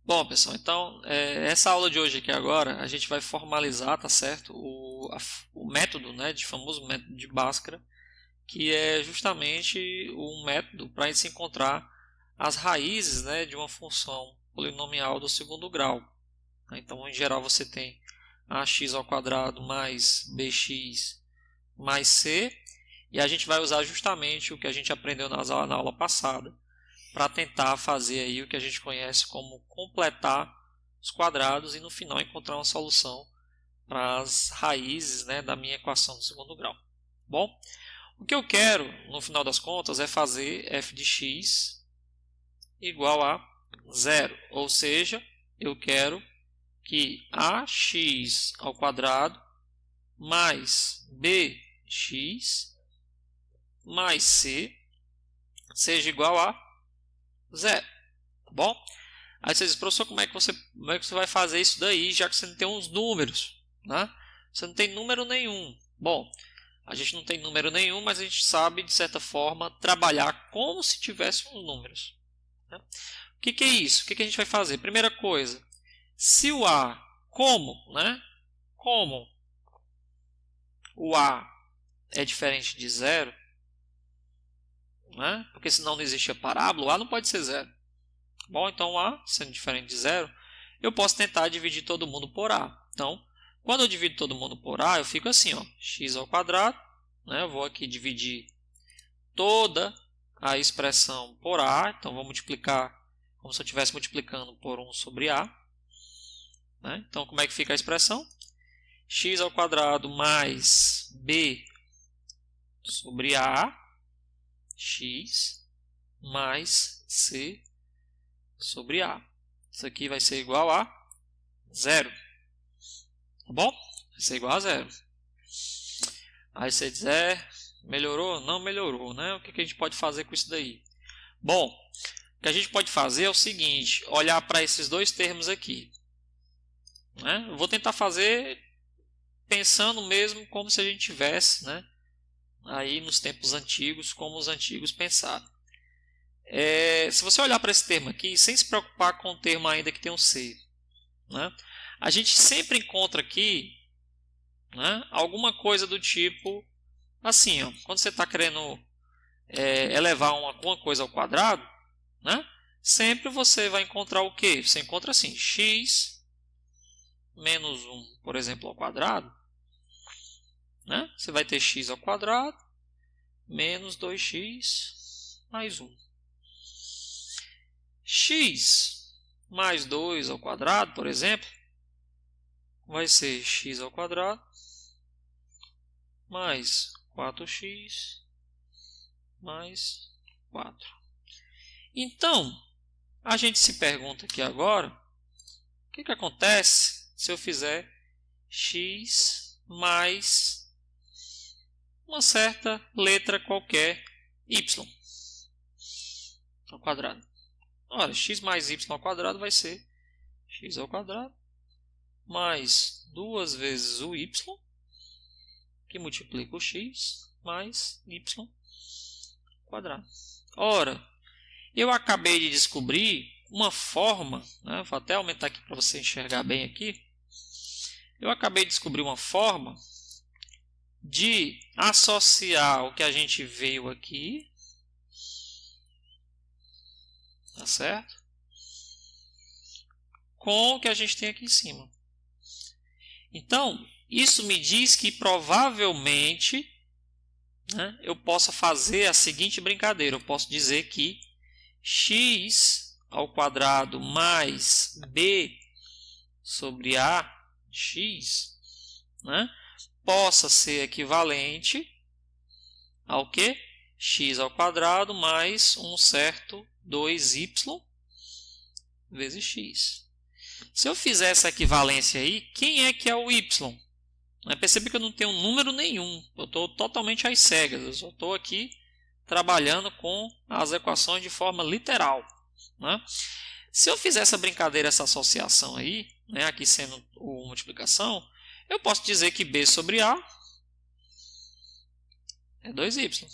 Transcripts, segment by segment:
Bom, pessoal, então, essa aula de hoje aqui agora, a gente vai formalizar, tá certo? O método, né, famoso método de Bhaskara, que é justamente um método para a gente se encontrar as raízes, né, de uma função polinomial do segundo grau. Então, em geral, você tem ax ao quadrado mais bx mais c, e a gente vai usar justamente o que a gente aprendeu na aula passada, para tentar fazer aí o que a gente conhece como completar os quadrados e no final encontrar uma solução para as raízes, né, da minha equação do segundo grau. Bom, o que eu quero no final das contas é fazer f de x igual a zero, ou seja, eu quero que ax ao quadrado mais bx mais c seja igual a zero, tá bom? Aí você diz, professor, como é que você vai fazer isso daí, já que você não tem uns números, né? Você não tem número nenhum. Bom, a gente não tem número nenhum, mas a gente sabe, de certa forma, trabalhar como se tivesse uns números, né? O que é isso? O que a gente vai fazer? Primeira coisa, se o A, como o A é diferente de zero, né? Porque senão não existe a parábola, o A não pode ser zero. Bom, então A, sendo diferente de zero, eu posso tentar dividir todo mundo por A. Então, quando eu divido todo mundo por A, eu fico assim, ó, x ao quadrado, né? Eu vou aqui dividir toda a expressão por A, então vou multiplicar como se eu estivesse multiplicando por 1 sobre A. Né? Então, como é que fica a expressão? X ao quadrado mais B sobre A, x mais C sobre A. Isso aqui vai ser igual a zero. Tá bom? Vai ser igual a zero. Aí você diz, melhorou? Não melhorou, né? O que a gente pode fazer com isso daí? Bom, o que a gente pode fazer é o seguinte, olhar para esses dois termos aqui. Né? Eu vou tentar fazer pensando mesmo como se a gente tivesse, né, aí nos tempos antigos, como os antigos pensaram. Se você olhar para esse termo aqui, sem se preocupar com o termo ainda que tem um C, né, a gente sempre encontra aqui, né, alguma coisa do tipo assim, ó, quando você está querendo elevar uma coisa ao quadrado, né, sempre você vai encontrar o quê? Você encontra assim, x menos 1, por exemplo, ao quadrado, né, você vai ter x ao quadrado menos 2x mais 1. X mais 2 ao quadrado, por exemplo, vai ser x ao quadrado mais 4x mais 4. Então, a gente se pergunta aqui agora, o que acontece se eu fizer x mais uma certa letra qualquer, y ao quadrado? Ora, x mais y ao quadrado vai ser x ao quadrado mais 2 vezes o y, que multiplica o x, mais y quadrado. Ora, eu acabei de descobrir uma forma, né, vou até aumentar aqui para você enxergar bem aqui. Eu acabei de descobrir uma forma de associar o que a gente veio aqui, tá certo? Com o que a gente tem aqui em cima. Então, isso me diz que provavelmente, né, eu possa fazer a seguinte brincadeira. Eu posso dizer que x ao quadrado mais b sobre a x, né, possa ser equivalente ao que? X ao quadrado mais um certo 2y vezes x. Se eu fizer essa equivalência aí, quem é que é o y? Percebe que eu não tenho número nenhum. Eu estou totalmente às cegas. Eu só estou aqui trabalhando com as equações de forma literal. Né? Se eu fizer essa brincadeira, essa associação aí, né, aqui sendo a multiplicação, eu posso dizer que b sobre a é 2y.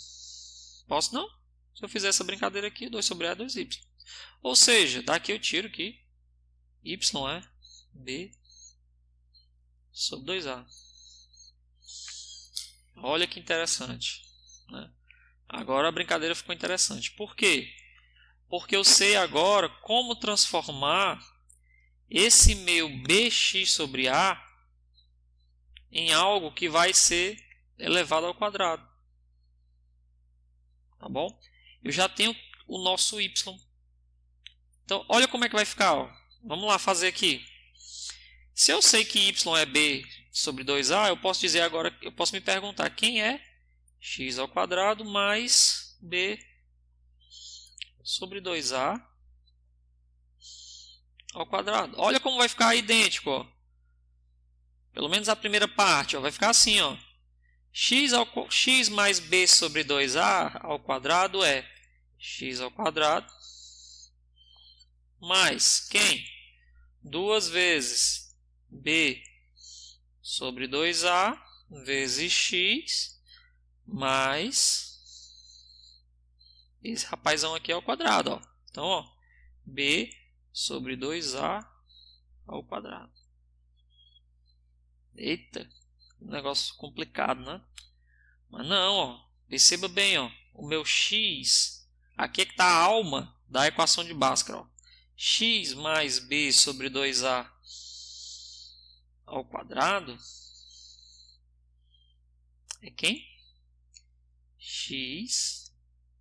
Posso não? Se eu fizer essa brincadeira aqui, 2 sobre a é 2y. Ou seja, daqui eu tiro que y é b sobre 2a. Olha que interessante, né? Agora a brincadeira ficou interessante. Por quê? Porque eu sei agora como transformar esse meu bx sobre a em algo que vai ser elevado ao quadrado. Tá bom? Eu já tenho o nosso y. Então, olha como é que vai ficar. Ó. Vamos lá fazer aqui. Se eu sei que y é b sobre 2a, eu posso dizer agora, eu posso me perguntar quem é x ao quadrado mais b sobre 2a ao quadrado. Olha como vai ficar idêntico. Ó. Pelo menos a primeira parte. Ó, vai ficar assim. Ó. X mais b sobre 2a ao quadrado é x ao quadrado mais quem? 2 vezes b sobre 2a vezes x mais esse rapazão aqui ao quadrado. Ó. Então, ó, b sobre 2a ao quadrado. Eita, negócio complicado, né? Mas não, ó, perceba bem, ó, o meu x, aqui é que está a alma da equação de Bhaskara. Ó. X mais b sobre 2a ao quadrado é quem? X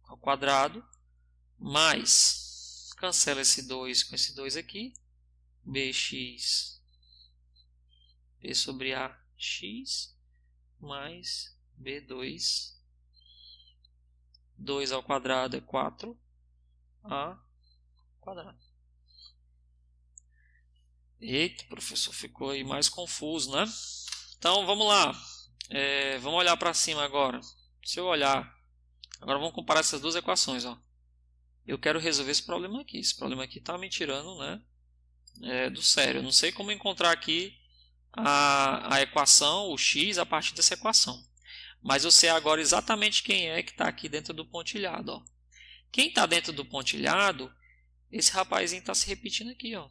ao quadrado mais, cancela esse 2 com esse 2 aqui, bx b sobre a x mais b2, 2 ao quadrado é 4a quadrado. Eita, professor, ficou aí mais confuso, né? Então, vamos lá. Vamos olhar para cima agora. Se eu olhar, agora vamos comparar essas duas equações. Ó. Eu quero resolver esse problema aqui. Esse problema aqui está me tirando, né, do sério. Eu não sei como encontrar aqui a equação, o x, a partir dessa equação. Mas eu sei agora exatamente quem é que está aqui dentro do pontilhado. Ó. Quem está dentro do pontilhado, esse rapazinho está se repetindo aqui. Ó.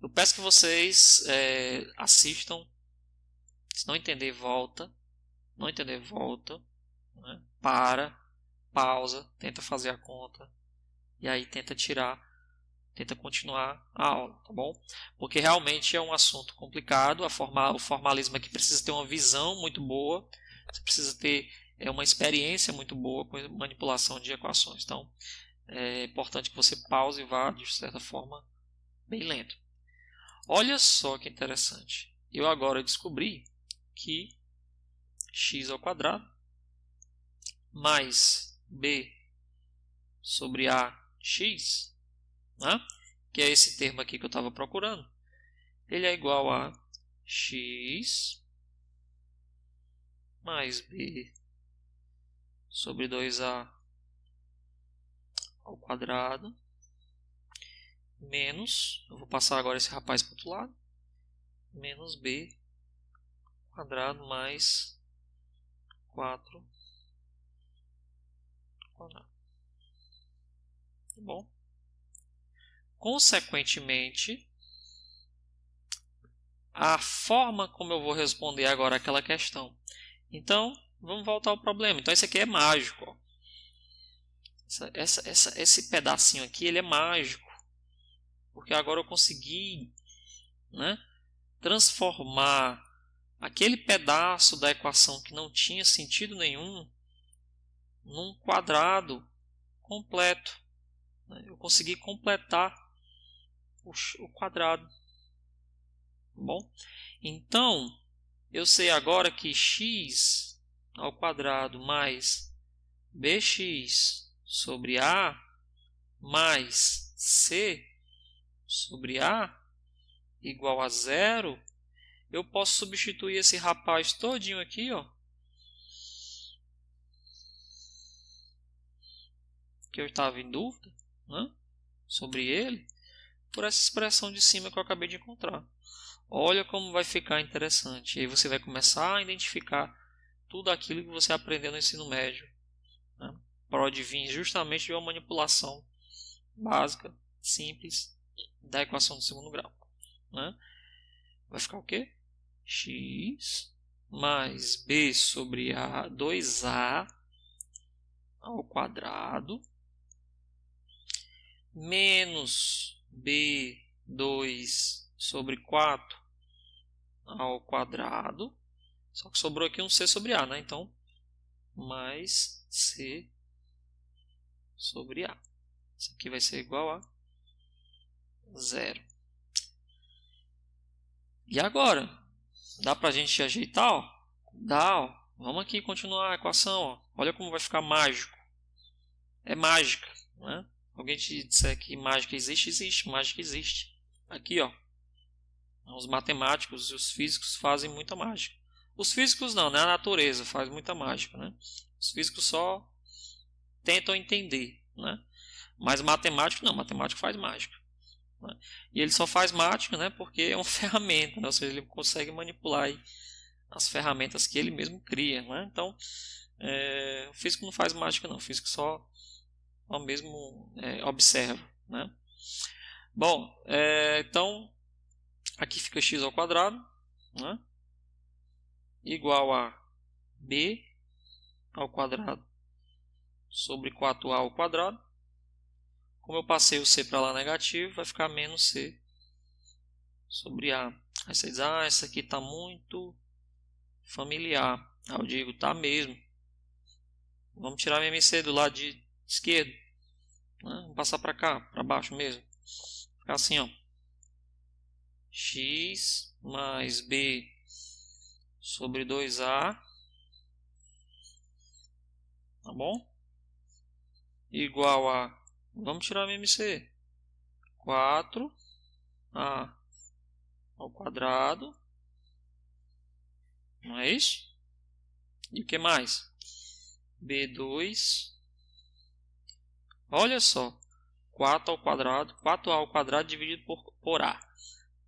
Eu peço que vocês assistam. Se não entender, volta. Não entender, volta. Né? Pausa, tenta fazer a conta. E aí tenta continuar a aula, tá bom? Porque realmente é um assunto complicado. O formalismo aqui precisa ter uma visão muito boa. Você precisa ter uma experiência muito boa com manipulação de equações. Então, é importante que você pause e vá, de certa forma, bem lento. Olha só que interessante. Eu agora descobri que x ao quadrado mais b sobre ax, né? Que é esse termo aqui que eu estava procurando, ele é igual a x mais b sobre 2a ao quadrado menos, eu vou passar agora esse rapaz para o outro lado, menos b quadrado mais 4 quadrado. Tá bom? Consequentemente, a forma como eu vou responder agora aquela questão. Então, vamos voltar ao problema. Então, esse aqui é mágico. Ó. Esse pedacinho aqui ele é mágico. Porque agora eu consegui, né, transformar aquele pedaço da equação que não tinha sentido nenhum num quadrado completo. Eu consegui completar o quadrado. Bom, então eu sei agora que x ao quadrado mais bx sobre a mais c sobre a igual a 0, eu posso substituir esse rapaz todinho aqui, ó, que eu estava em dúvida, né, sobre ele, por essa expressão de cima que eu acabei de encontrar. Olha como vai ficar interessante. E aí você vai começar a identificar tudo aquilo que você aprendeu no ensino médio, né, pode vir justamente de uma manipulação básica simples da equação do segundo grau, né? Vai ficar o quê? X mais b sobre a 2a ao quadrado menos b2 sobre 4 ao quadrado. Só que sobrou aqui um c sobre a, né? Então, mais c sobre a. Isso aqui vai ser igual a 0. E agora? Dá pra gente ajeitar? Ó? Dá, ó. Vamos aqui continuar a equação. Ó. Olha como vai ficar mágico. É mágica, né? Alguém te disser que mágica existe, existe. Mágica existe. Aqui, ó. Os matemáticos e os físicos fazem muita mágica. Os físicos não, né? A natureza faz muita mágica, né? Os físicos só tentam entender, né? Mas matemático não, matemático faz mágica. Né? E ele só faz mágica, né? Porque é uma ferramenta, né? Ou seja, ele consegue manipular aí as ferramentas que ele mesmo cria, né? Então, o físico não faz mágica não, o físico só mesmo observa, né? Bom, então aqui fica x ao quadrado, né? Igual a b ao quadrado sobre 4a ao quadrado. Como eu passei o c para lá negativo, vai ficar menos c sobre a. Aí você diz, isso aqui está muito familiar. Aí eu digo, tá mesmo. Vamos tirar a MC do lado de esquerdo. Né? Vamos passar para cá, para baixo mesmo. Ficar assim, ó. X mais b sobre 2a. Tá bom? Igual a... Vamos tirar a MC. 4a ao quadrado. Não é isso? E o que mais? B2. Olha só. 4 ao quadrado. 4a ao quadrado dividido por a.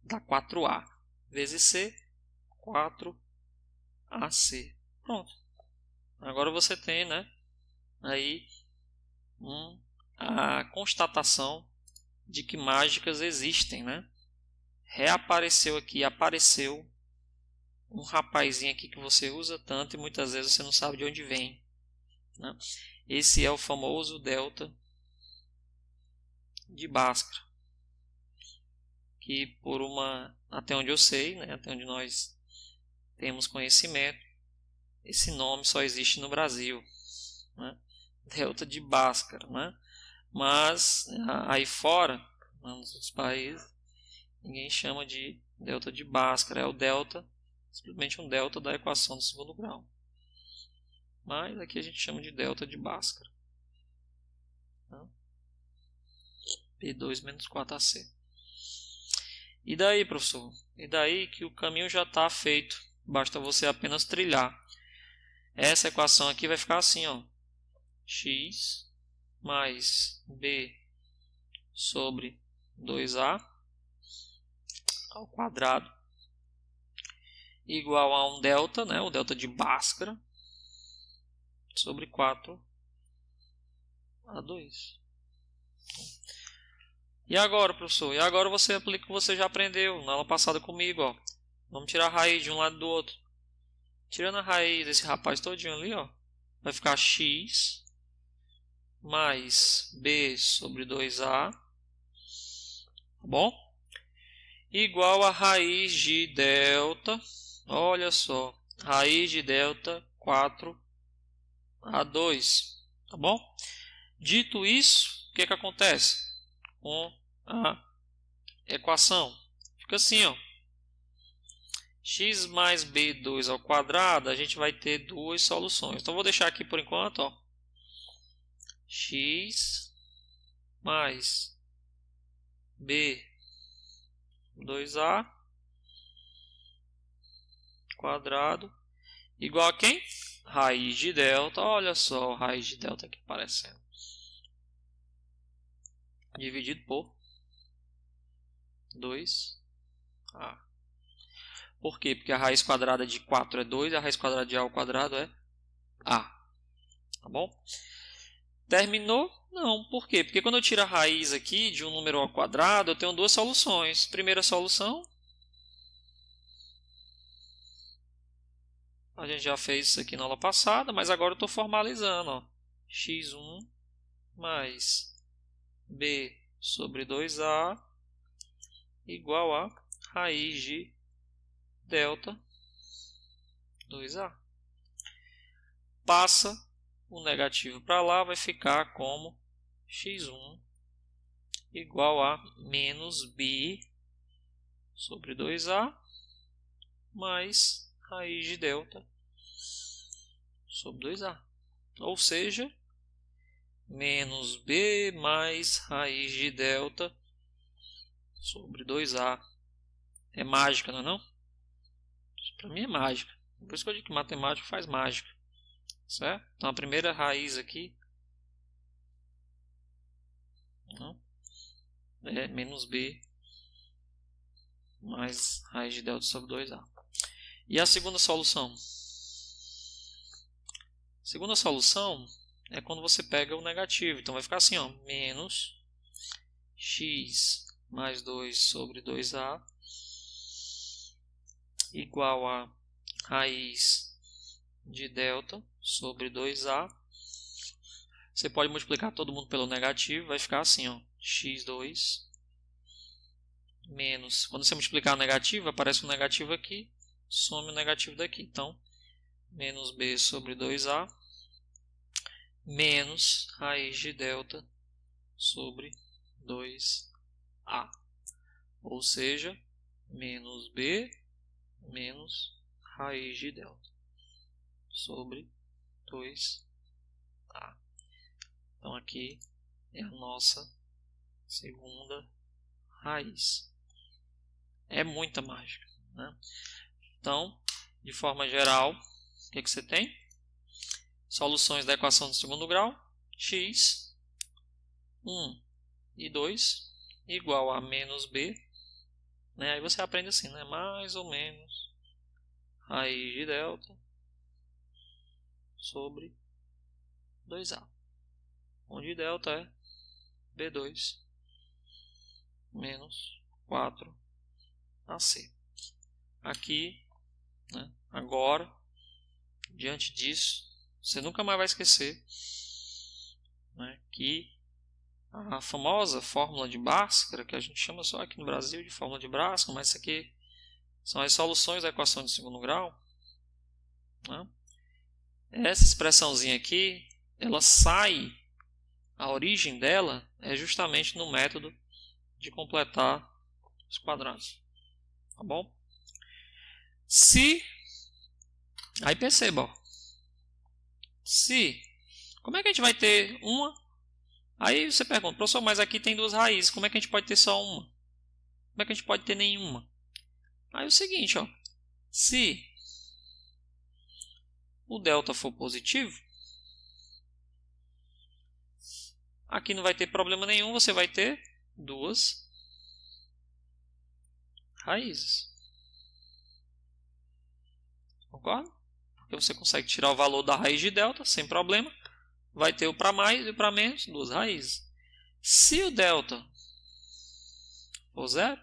Dá 4a. Vezes c. 4ac. Pronto. Agora você tem, né? Aí a constatação de que mágicas existem, né? Reapareceu aqui, apareceu um rapazinho aqui que você usa tanto e muitas vezes você não sabe de onde vem, né? Esse é o famoso delta de Bhaskara, que por até onde eu sei, né, até onde nós temos conhecimento, esse nome só existe no Brasil, né? Delta de Bhaskara, né? Mas aí fora, nos outros países, ninguém chama de delta de Bhaskara, é o delta, simplesmente um delta da equação do segundo grau. Mas aqui a gente chama de delta de Bhaskara. P2 menos 4AC. E daí, professor? E daí que o caminho já está feito. Basta você apenas trilhar. Essa equação aqui vai ficar assim, ó. X mais b sobre 2a ao quadrado igual a um delta, né? O delta de Bhaskara sobre 4a2. E agora, professor? E agora você aplica o que você já aprendeu na aula passada comigo, ó. Vamos tirar a raiz de um lado do outro. Tirando a raiz desse rapaz todinho ali, ó, vai ficar x mais b sobre 2a, tá bom? Igual a raiz de delta, olha só, raiz de delta 4a2, tá bom? Dito isso, o que acontece com a equação? Fica assim, ó. X mais b2 ao quadrado, a gente vai ter duas soluções. Então, vou deixar aqui por enquanto, ó. X mais b2a quadrado igual a quem? Raiz de delta. Olha só, raiz de delta aqui aparecendo. Dividido por 2a. Por quê? Porque a raiz quadrada de 4 é 2, a raiz quadrada de a ao quadrado é a. Tá bom? Terminou? Não. Por quê? Porque quando eu tiro a raiz aqui de um número ao quadrado, eu tenho duas soluções. Primeira solução, a gente já fez isso aqui na aula passada, mas agora eu estou formalizando. Ó. x1 mais b sobre 2a igual a raiz de delta 2a. Passa o negativo para lá, vai ficar como x1 igual a menos b sobre 2a mais raiz de delta sobre 2a. Ou seja, menos b mais raiz de delta sobre 2a. É mágica, não é não? Isso para mim é mágica. Por isso que eu digo que matemática faz mágica. Certo? Então a primeira raiz aqui é menos b mais raiz de delta sobre 2a. E a segunda solução? A segunda solução é quando você pega o negativo. Então vai ficar assim, ó, menos x mais 2 sobre 2a igual a raiz de delta sobre 2a. Você pode multiplicar todo mundo pelo negativo, vai ficar assim, ó, x2 menos, quando você multiplicar o negativo, aparece um negativo aqui, some o negativo daqui. Então, menos b sobre 2a menos raiz de delta sobre 2a. Ou seja, menos b menos raiz de delta sobre 2a. Então, aqui é a nossa segunda raiz. É muita mágica, né? Então, de forma geral, o que você tem? Soluções da equação do segundo grau. X, 1 e 2 igual a menos b. Né? Aí você aprende assim, né? Mais ou menos raiz de delta sobre 2a. Onde delta é b2 menos 4ac. Aqui, né, agora, diante disso, você nunca mais vai esquecer, né, que a famosa fórmula de Bhaskara, que a gente chama só aqui no Brasil de fórmula de Bhaskara, mas isso aqui são as soluções da equação de segundo grau. Né? Essa expressãozinha aqui, ela sai, a origem dela é justamente no método de completar os quadrados. Tá bom? Se, aí perceba, ó, se, como é que a gente vai ter uma? Aí você pergunta, professor, mas aqui tem duas raízes, como é que a gente pode ter só uma? Como é que a gente pode ter nenhuma? Aí é o seguinte, ó, se o delta for positivo, aqui não vai ter problema nenhum, você vai ter duas raízes. Concorda? Porque você consegue tirar o valor da raiz de delta sem problema. Vai ter o para mais e o para menos, duas raízes. Se o delta for zero,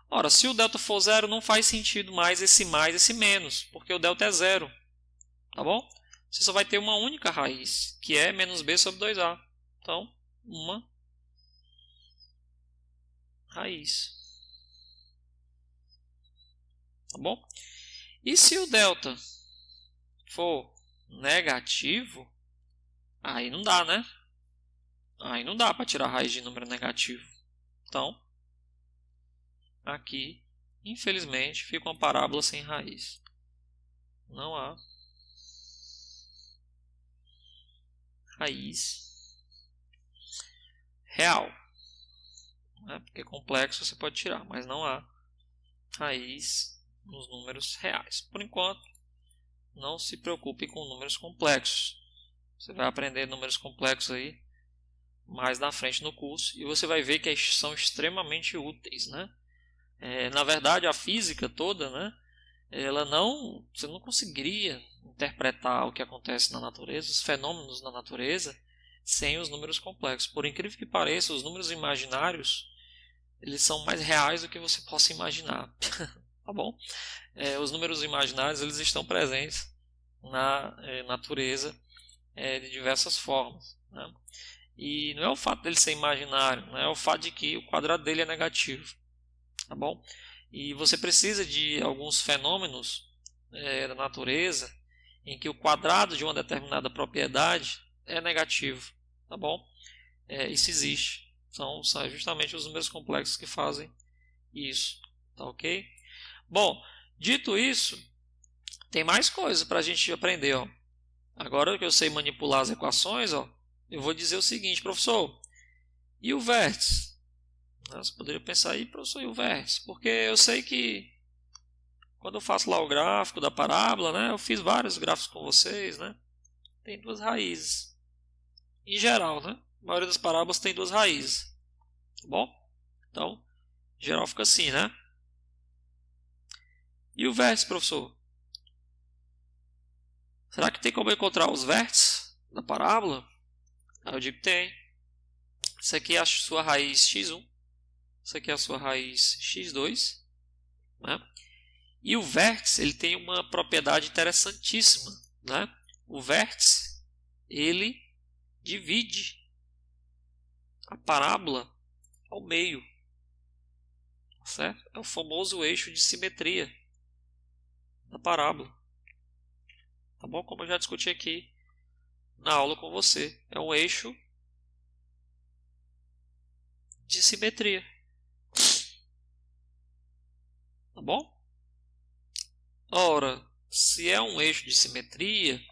ora, se o delta for zero, não faz sentido mais esse menos, porque o delta é zero. Tá bom? Você só vai ter uma única raiz, que é menos b sobre 2a. Então, uma raiz. Tá bom? E se o delta for negativo, aí não dá, né? Aí não dá para tirar a raiz de número negativo. Então, aqui, infelizmente, fica uma parábola sem raiz. Não há raiz real. Né? Porque complexo você pode tirar, mas não há raiz nos números reais. Por enquanto, não se preocupe com números complexos. Você vai aprender números complexos aí mais na frente no curso e você vai ver que são extremamente úteis, né? Na verdade, a física toda, né, você não conseguiria interpretar o que acontece na natureza, os fenômenos na natureza, sem os números complexos. Por incrível que pareça, os números imaginários, eles são mais reais do que você possa imaginar. Tá bom? Os números imaginários, eles estão presentes na natureza de diversas formas, né? E não é o fato dele ser imaginário, não é o fato de que o quadrado dele é negativo, tá bom? E você precisa de alguns fenômenos da natureza em que o quadrado de uma determinada propriedade é negativo, tá bom? Isso existe. São justamente os números complexos que fazem isso, tá ok? Bom, dito isso, tem mais coisas para a gente aprender, ó. Agora que eu sei manipular as equações, ó, eu vou dizer o seguinte, professor, e o vértice? Você poderia pensar aí, professor, e o vértice? Porque eu sei que quando eu faço lá o gráfico da parábola, né, eu fiz vários gráficos com vocês, né, tem duas raízes. Em geral, né, a maioria das parábolas tem duas raízes. Tá bom? Então, em geral fica assim, né? E o vértice, professor? Será que tem como encontrar os vértices da parábola? Eu digo que tem. Isso aqui é a sua raiz x1. Isso aqui é a sua raiz x2. Né? E o vértice ele tem uma propriedade interessantíssima. Né? O vértice ele divide a parábola ao meio. Certo? É o famoso eixo de simetria da parábola. Tá bom? Como eu já discuti aqui na aula com você. É um eixo de simetria. Tá bom? Ora, se é um eixo de simetria,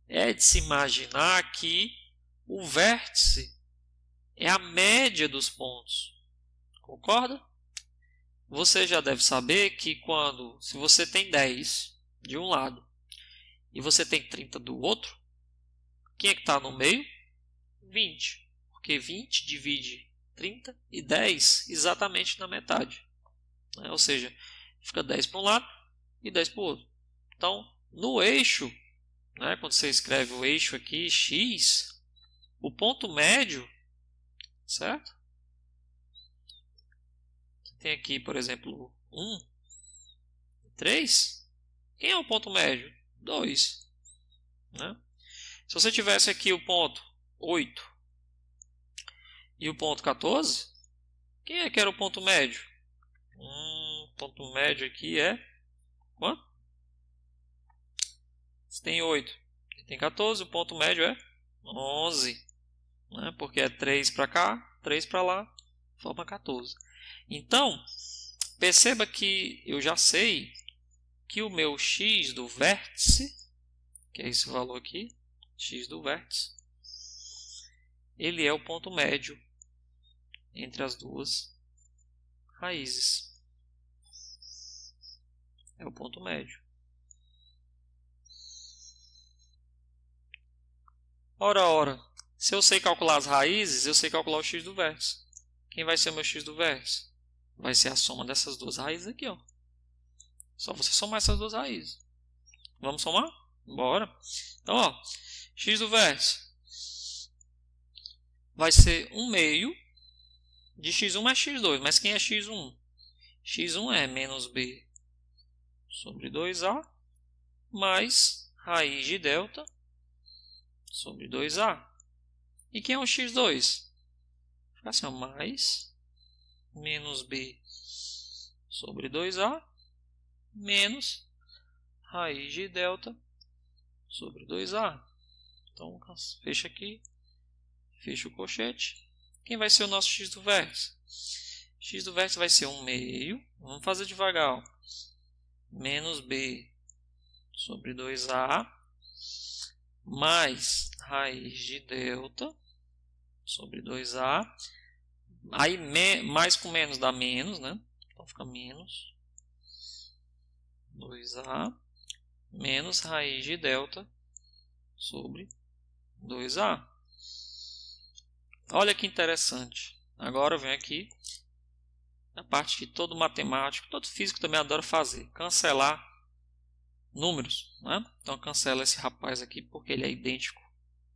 é de se imaginar que o vértice é a média dos pontos. Concorda? Você já deve saber que se você tem 10 de um lado e você tem 30 do outro, quem é que está no meio? 20. Porque 20 divide 30 e 10 exatamente na metade. Ou seja, fica 10 para um lado e 10 para o outro. Então, no eixo, né, quando você escreve o eixo aqui, x, o ponto médio, certo? Você tem aqui, por exemplo, 1, 3. Quem é o ponto médio? 2. Né? Se você tivesse aqui o ponto 8 e o ponto 14, quem é que era o ponto médio? O ponto médio aqui é quanto? Você tem 8 e tem 14, o ponto médio é 11. Né? Porque é 3 para cá, 3 para lá, forma 14. Então, perceba que eu já sei que o meu x do vértice, que é esse valor aqui, x do vértice, ele é o ponto médio entre as duas raízes. É o ponto médio. Ora, se eu sei calcular as raízes, eu sei calcular o x do vértice. Quem vai ser o meu x do vértice? Vai ser a soma dessas duas raízes aqui, ó. Só você somar essas duas raízes. Vamos somar? Bora. Então, ó, x do vértice vai ser 1 meio de x1 mais x2. Mas quem é x1? x1 é menos b sobre 2a mais raiz de delta sobre 2a. E quem é o x2? Fica assim, ó, mais menos b sobre 2a menos raiz de delta sobre 2a. Então, fecha aqui, fecha o colchete. Quem vai ser o nosso x do vértice? X do vértice vai ser 1 meio, vamos fazer devagar, ó, menos b sobre 2a mais raiz de delta sobre 2a. Aí mais com menos dá menos, né? Então fica menos 2a menos raiz de delta sobre 2a. Olha que interessante. Agora eu venho aqui, a parte que todo matemático, todo físico também adora fazer, cancelar números, né? Então cancela esse rapaz aqui porque ele é idêntico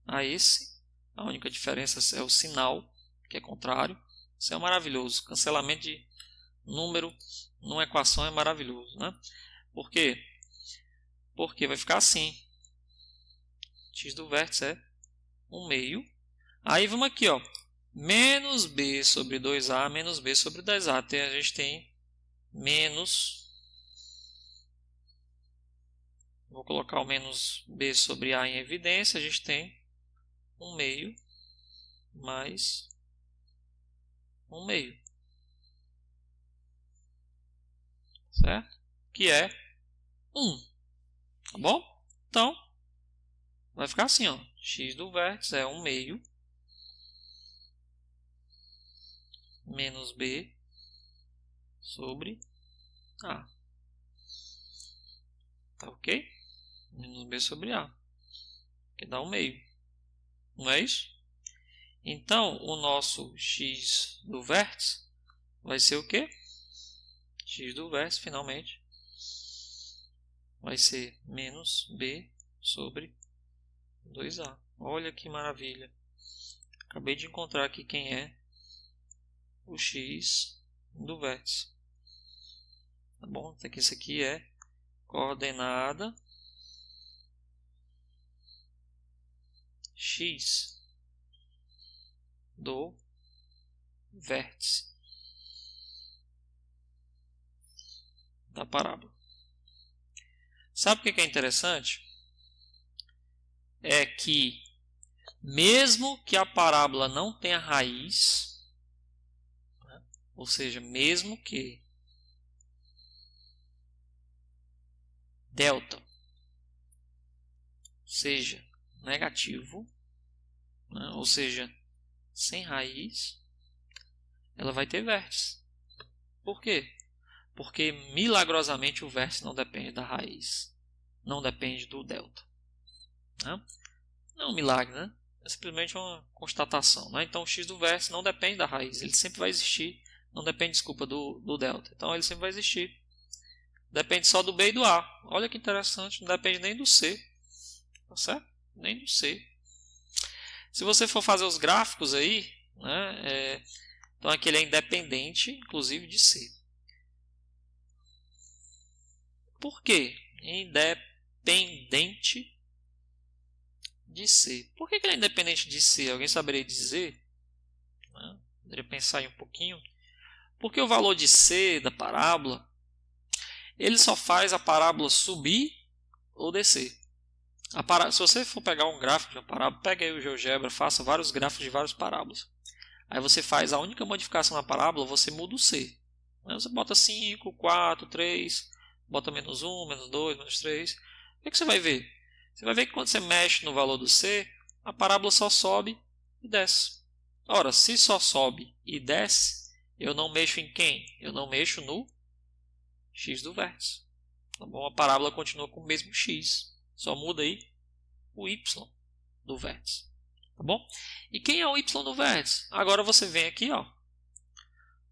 a esse. A única diferença é o sinal, que é contrário. Isso é maravilhoso. Cancelamento de número numa equação é maravilhoso, né? Por quê? Porque vai ficar assim. X do vértice é 1/2. Aí vamos aqui, ó. Menos b sobre 2a menos b sobre 10a. A gente tem menos. Vou colocar o menos b sobre a em evidência. A gente tem 1/2 mais 1/2. Certo? Que é 1. Tá bom? Então, vai ficar assim, ó. X do vértice é 1/2 menos b sobre a. Tá ok? Menos b sobre a. Que dá 1/2. Não é isso? Então, o nosso x do vértice vai ser o quê? X do vértice, finalmente, vai ser menos b sobre 2a. Olha que maravilha. Acabei de encontrar aqui quem é o x do vértice. Tá bom? Então, isso aqui é coordenada x do vértice da parábola. Sabe o que é interessante? É que mesmo que a parábola não tenha raiz, né? Ou seja, mesmo que delta seja negativo, né? Ou seja, sem raiz, ela vai ter vértice. Por quê? Porque milagrosamente o vértice não depende da raiz, não depende do delta. Né? Não é um milagre, né? É simplesmente uma constatação. Né? Então o x do vértice não depende da raiz, ele sempre vai existir, não depende, desculpa, do delta. Então ele sempre vai existir. Depende só do b e do a. Olha que interessante, não depende nem do c. Tá certo? Nem do c. Se você for fazer os gráficos aí, né, então aqui ele é independente, inclusive, de c. Por quê? Independente de C. Por que ele é independente de C? Alguém saberia dizer? Poderia pensar aí um pouquinho. Porque o valor de C da parábola, ele só faz a parábola subir ou descer. Se você for pegar um gráfico de uma parábola, pega aí o GeoGebra, faça vários gráficos de várias parábolas. Aí você faz a única modificação na parábola, você muda o C. Você bota 5, 4, 3, bota menos 1, menos 2, menos 3. O que você vai ver? Você vai ver que quando você mexe no valor do C, a parábola só sobe e desce. Ora, se só sobe e desce, eu não mexo em quem? Eu não mexo no x do vértice. Tá bom? A parábola continua com o mesmo x. Só muda aí o y do vértice. Tá bom? E quem é o y do vértice? Agora você vem aqui, ó.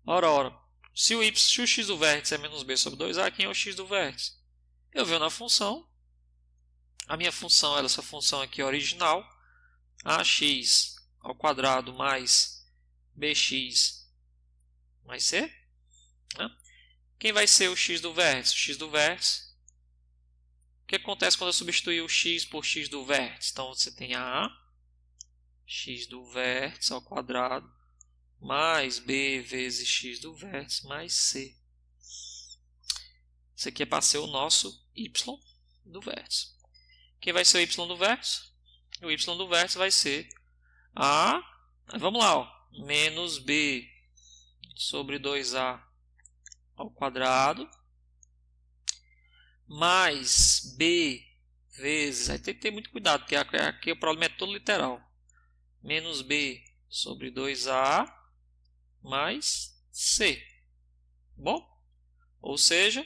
Ora. Se o x do vértice é menos b sobre 2a, quem é o x do vértice? Eu venho na função. A minha função, essa função aqui original, ax ao quadrado mais bx mais c. Né? Quem vai ser o x do vértice? O x do vértice. O que acontece quando eu substituir o x por x do vértice? Então você tem a x do vértice ao quadrado mais b vezes x do vértice mais c. Isso aqui é para ser o nosso y do vértice. Quem vai ser o y do vértice? O y do vértice vai ser a... Vamos lá, ó, menos b sobre 2a ao quadrado mais b vezes... Aí tem que ter muito cuidado, porque aqui o problema é todo literal. Menos b sobre 2a mais c. Bom? Ou seja,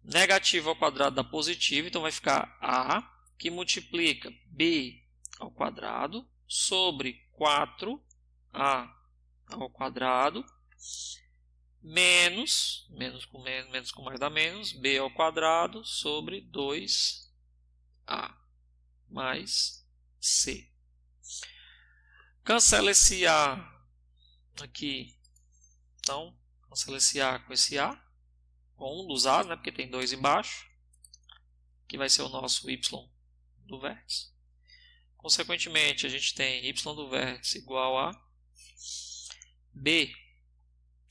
negativo ao quadrado dá positivo, então vai ficar a, que multiplica b ao quadrado sobre 4a ao quadrado menos com mais dá menos, b ao quadrado sobre 2a mais c. Cancela esse a aqui. Então, cancela esse a com esse a, com um dos a's, né, porque tem 2 embaixo, que vai ser o nosso y do vértice. Consequentemente, a gente tem y do vértice igual a b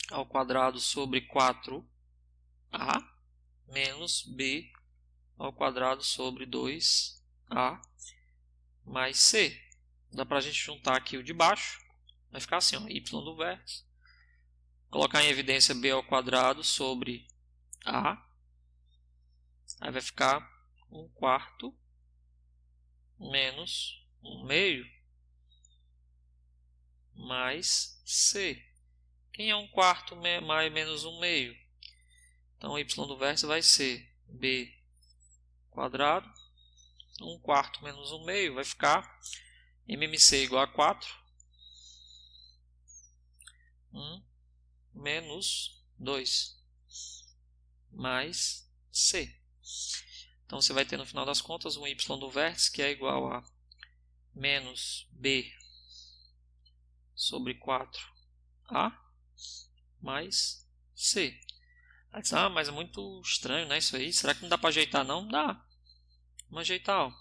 ao quadrado sobre 4a menos b ao quadrado sobre 2a mais c. Dá para a gente juntar aqui o de baixo. Vai ficar assim, ó, y do vértice. Colocar em evidência b ao quadrado sobre a. Aí vai ficar 1/4 menos 1/2 mais c. Quem é 1/4 mais menos 1/2? Então, y do vértice vai ser b quadrado. 1/4 menos 1/2 vai ficar mmc igual a 4. 1 menos 2 mais c. Então, você vai ter no final das contas um y do vértice que é igual a menos b sobre 4a mais c. Aí diz, mas é muito estranho, né, isso aí. Será que não dá para ajeitar, não? Dá. Vamos ajeitar, ó.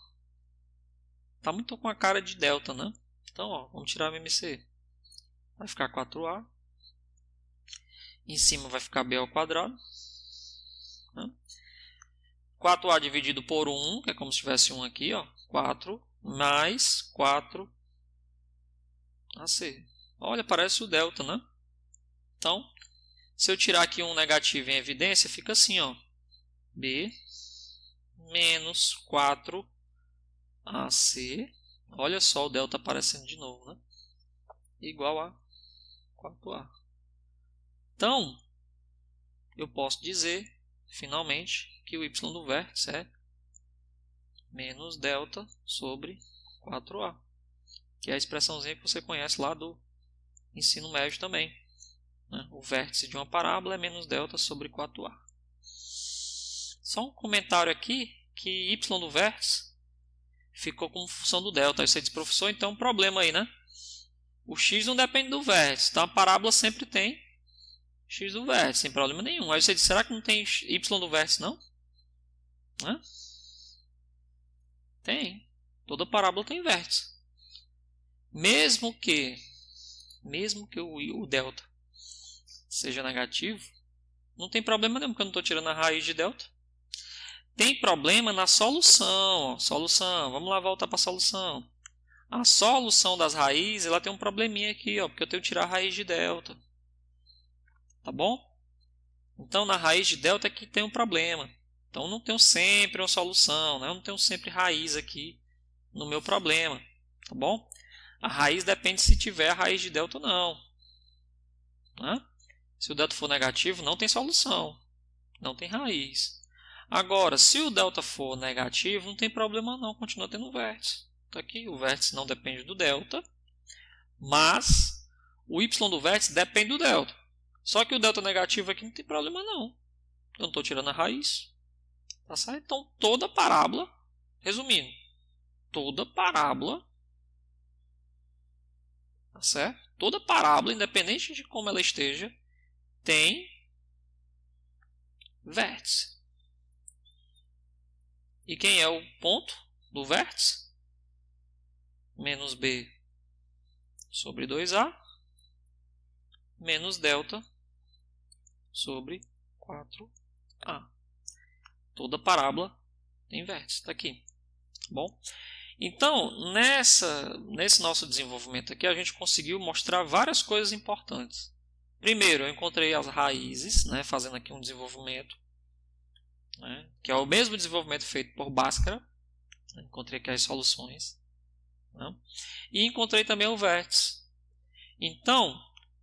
Tá muito com a cara de delta, né? Então, ó, vamos tirar o mmc. Vai ficar 4a. Em cima vai ficar b ao quadrado. 4a dividido por 1, que é como se tivesse 1 aqui, ó. 4 mais 4ac. Olha, parece o delta, né? Então, se eu tirar aqui um negativo em evidência, fica assim, ó. B menos 4ac. Olha só o delta aparecendo de novo, né? Igual a 4a. Então, eu posso dizer, finalmente, que o y do vértice é menos delta sobre 4a. Que é a expressãozinha que você conhece lá do ensino médio também. O vértice de uma parábola é menos delta sobre 4a. Só um comentário aqui, que y do vértice ficou como função do delta. Aí você diz, professor, então um problema aí, né? O x não depende do vértice, então a parábola sempre tem x do vértice, sem problema nenhum. Aí você diz, será que não tem y do vértice, não? Hã? Tem. Toda parábola tem vértice. Mesmo que o delta seja negativo, não tem problema nenhum, porque eu não estou tirando a raiz de delta. Tem problema na solução. Ó, solução. Vamos lá voltar para a solução. A solução das raízes ela tem um probleminha aqui, ó, porque eu tenho que tirar a raiz de delta. Tá bom? Então, na raiz de delta é que tem um problema. Então, eu não tenho sempre uma solução, né? Eu não tenho sempre raiz aqui no meu problema. Tá bom? A raiz depende se tiver a raiz de delta ou não. Né? Se o delta for negativo, não tem solução. Não tem raiz. Agora, se o delta for negativo, não tem problema não. Continua tendo vértice. Tá aqui, o vértice não depende do delta. Mas o y do vértice depende do delta. Só que o delta negativo aqui não tem problema não. Eu não estou tirando a raiz. Tá certo? Então, toda parábola, resumindo, toda parábola, tá certo? Toda parábola, independente de como ela esteja, tem vértice. E quem é o ponto do vértice? Menos b sobre 2a menos delta sobre 4a. Toda parábola tem vértice. Está aqui. Bom? Então, nesse nosso desenvolvimento aqui, a gente conseguiu mostrar várias coisas importantes. Primeiro, eu encontrei as raízes, né, fazendo aqui um desenvolvimento, né, que é o mesmo desenvolvimento feito por Bhaskara. Encontrei aqui as soluções. Né, e encontrei também o vértice. Então,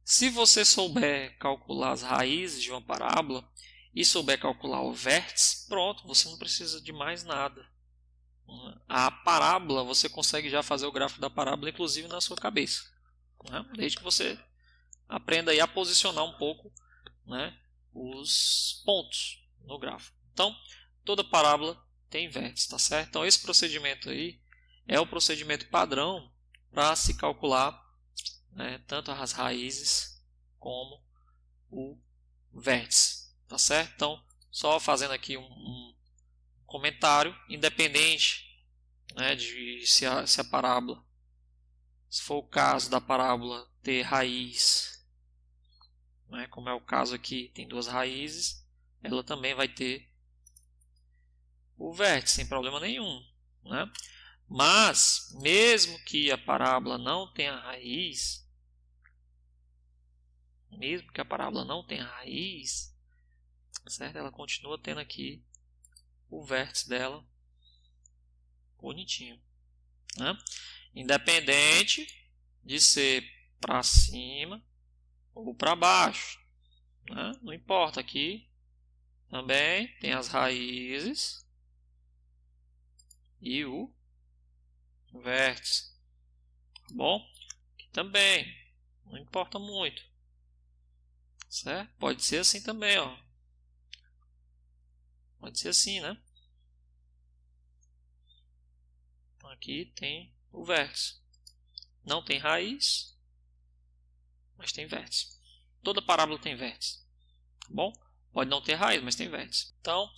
se você souber calcular as raízes de uma parábola e souber calcular o vértice, pronto, você não precisa de mais nada. A parábola, você consegue já fazer o gráfico da parábola, inclusive na sua cabeça. Né? Desde que você aprenda aí a posicionar um pouco, né, os pontos no gráfico. Então, toda parábola tem vértice, tá certo? Então, esse procedimento aí é o procedimento padrão para se calcular, né, tanto as raízes como o vértice, tá certo? Então, só fazendo aqui um comentário, independente, né, de se a parábola, se for o caso da parábola ter raiz, né, como é o caso aqui, tem duas raízes, ela também vai ter o vértice sem problema nenhum, né? Mas, mesmo que a parábola não tenha raiz, certo? Ela continua tendo aqui o vértice dela bonitinho, né? Independente de ser para cima ou para baixo, né? Não importa, aqui também tem as raízes e o vértice, tá bom? Aqui também, não importa muito, certo? Pode ser assim também, ó. Pode ser assim, né? Aqui tem o vértice. Não tem raiz, mas tem vértice. Toda parábola tem vértice, tá bom? Pode não ter raiz, mas tem vértice. Então,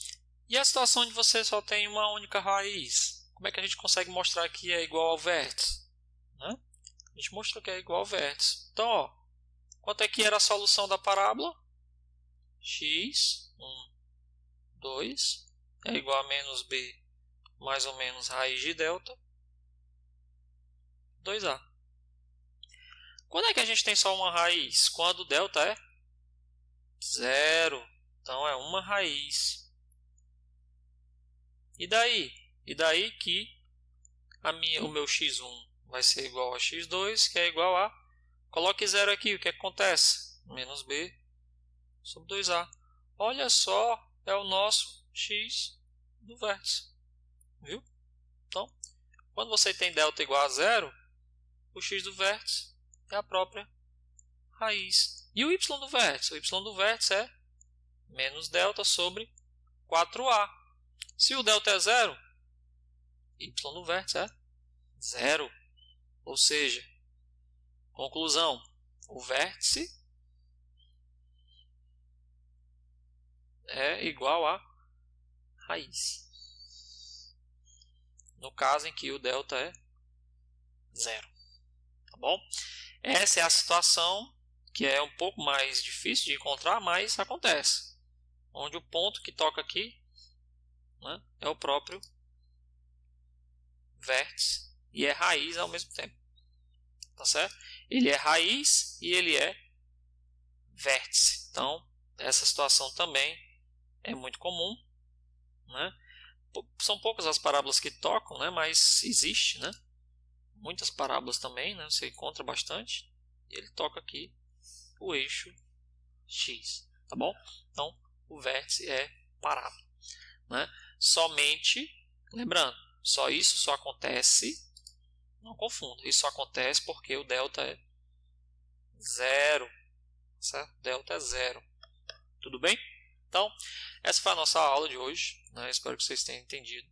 e a situação onde você só tem uma única raiz? Como é que a gente consegue mostrar que é igual ao vértice? Né? A gente mostrou que é igual ao vértice. Então, ó, quanto é que era a solução da parábola? X, 1, 2, é igual a menos b mais ou menos raiz de delta, 2a. Quando é que a gente tem só uma raiz? Quando o delta é 0. Então, é uma raiz. E daí? E daí que o meu x1 vai ser igual a x2, que é igual a... Coloque 0 aqui, o que acontece? Menos b sobre 2a. Olha só, é o nosso x do vértice. Viu? Então, quando você tem delta igual a 0, o x do vértice é a própria raiz. E o y do vértice? O y do vértice é menos delta sobre 4a. Se o delta é 0, y do vértice é 0. Ou seja, conclusão, o vértice é igual a raiz. No caso em que o delta é 0. Tá bom? Essa é a situação que é um pouco mais difícil de encontrar, mas acontece. Onde o ponto que toca aqui, né, é o próprio vértice e é raiz ao mesmo tempo. Tá certo? Ele é raiz e ele é vértice. Então, essa situação também é muito comum, né? São poucas as parábolas que tocam, né? Mas existe, né? Muitas parábolas também, né? Você encontra bastante. E ele toca aqui o eixo X, tá bom? Então, o vértice é parábola, né? Somente, lembrando, isso só acontece, não confunda, isso só acontece porque o delta é 0, certo? Delta é 0, tudo bem? Então, essa foi a nossa aula de hoje, né? Espero que vocês tenham entendido.